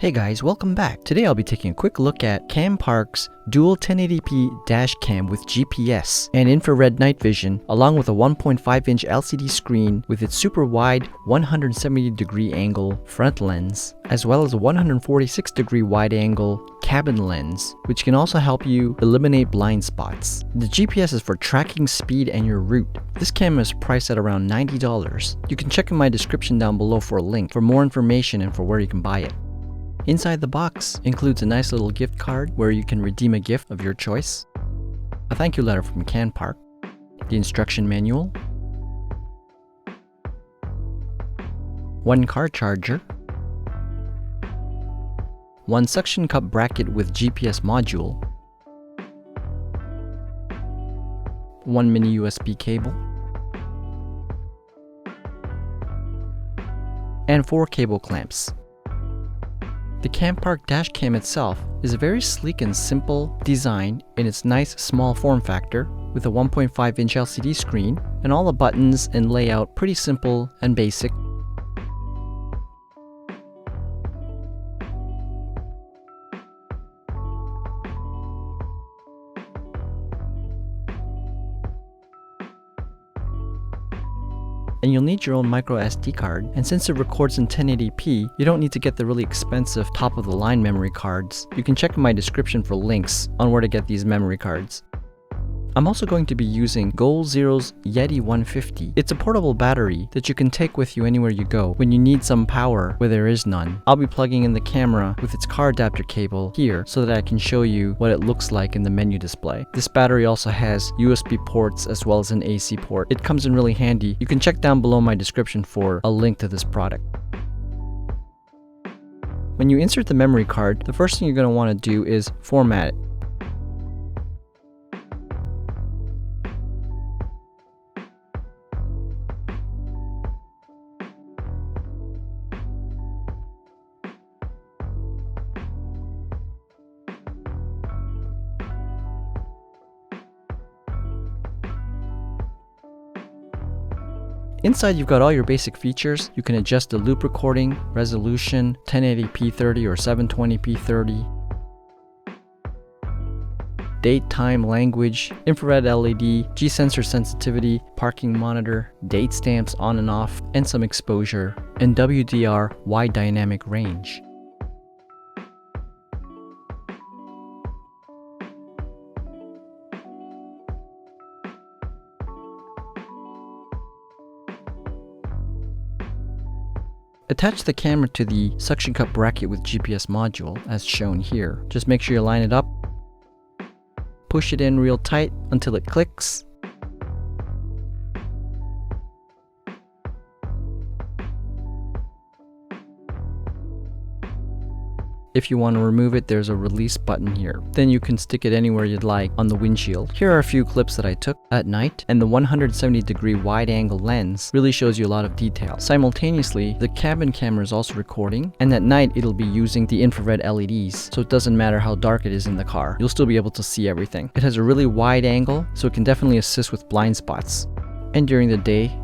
Hey guys, welcome back. Today I'll be taking a quick look at Campark's Dual 1080p Dashcam with GPS and infrared night vision, along with a 1.5-inch LCD screen with its super wide 170-degree angle front lens, as well as a 146-degree wide angle cabin lens, which can also help you eliminate blind spots. The GPS is for tracking speed and your route. This camera is priced at around $90. You can check in my description down below for a link for more information and for where you can buy it. Inside the box includes a nice little gift card where you can redeem a gift of your choice, a thank you letter from Campark, the instruction manual, one car charger, one suction cup bracket with GPS module, one mini USB cable, and 4 cable clamps. The Campark Dashcam itself is a very sleek and simple design in its nice small form factor with a 1.5-inch LCD screen, and all the buttons and layout pretty simple and basic. And you'll need your own micro SD card, and since it records in 1080p, you don't need to get the really expensive top-of-the-line memory cards. You can check in my description for links on where to get these memory cards. I'm also going to be using Goal Zero's Yeti 150. It's a portable battery that you can take with you anywhere you go when you need some power where there is none. I'll be plugging in the camera with its car adapter cable here so that I can show you what it looks like in the menu display. This battery also has USB ports as well as an AC port. It comes in really handy. You can check down below my description for a link to this product. When you insert the memory card, the first thing you're going to want to do is format it. Inside you've got all your basic features. You can adjust the loop recording, resolution, 1080p 30 or 720p 30, date, time, language, infrared LED, G-sensor sensitivity, parking monitor, date stamps on and off, and some exposure, and WDR wide dynamic range. Attach the camera to the suction cup bracket with GPS module as shown here. Just make sure you line it up, push it in real tight until it clicks. If you want to remove it, there's a release button here. Then you can stick it anywhere you'd like on the windshield. Here are a few clips that I took at night, and the 170-degree wide-angle lens really shows you a lot of detail. Simultaneously, the cabin camera is also recording, and at night it'll be using the infrared LEDs, so it doesn't matter how dark it is in the car. You'll still be able to see everything. It has a really wide angle, so it can definitely assist with blind spots. And during the day,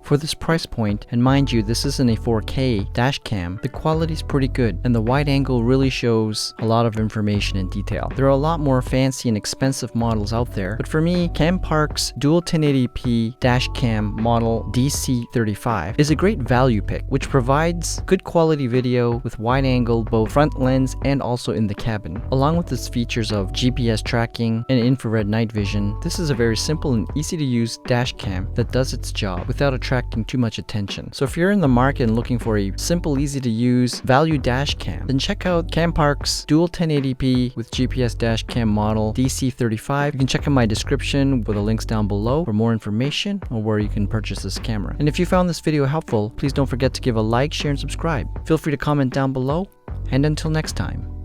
for this price point, and mind you, this isn't a 4K dash cam, the quality's pretty good, and the wide angle really shows a lot of information and detail. There are a lot more fancy and expensive models out there, but for me, Campark's Dual 1080p dash cam model DC35 is a great value pick, which provides good quality video with wide angle both front lens and also in the cabin. Along with its features of GPS tracking and infrared night vision, this is a very simple and easy to use dash cam that does its job without attracting too much attention. So if you're in the market and looking for a simple, easy to use value dash cam, then check out Campark's Dual 1080p with GPS dash cam model DC35. You can check in my description with the links down below for more information on where you can purchase this camera. And if you found this video helpful, please don't forget to give a like, share, and subscribe. Feel free to comment down below, and until next time.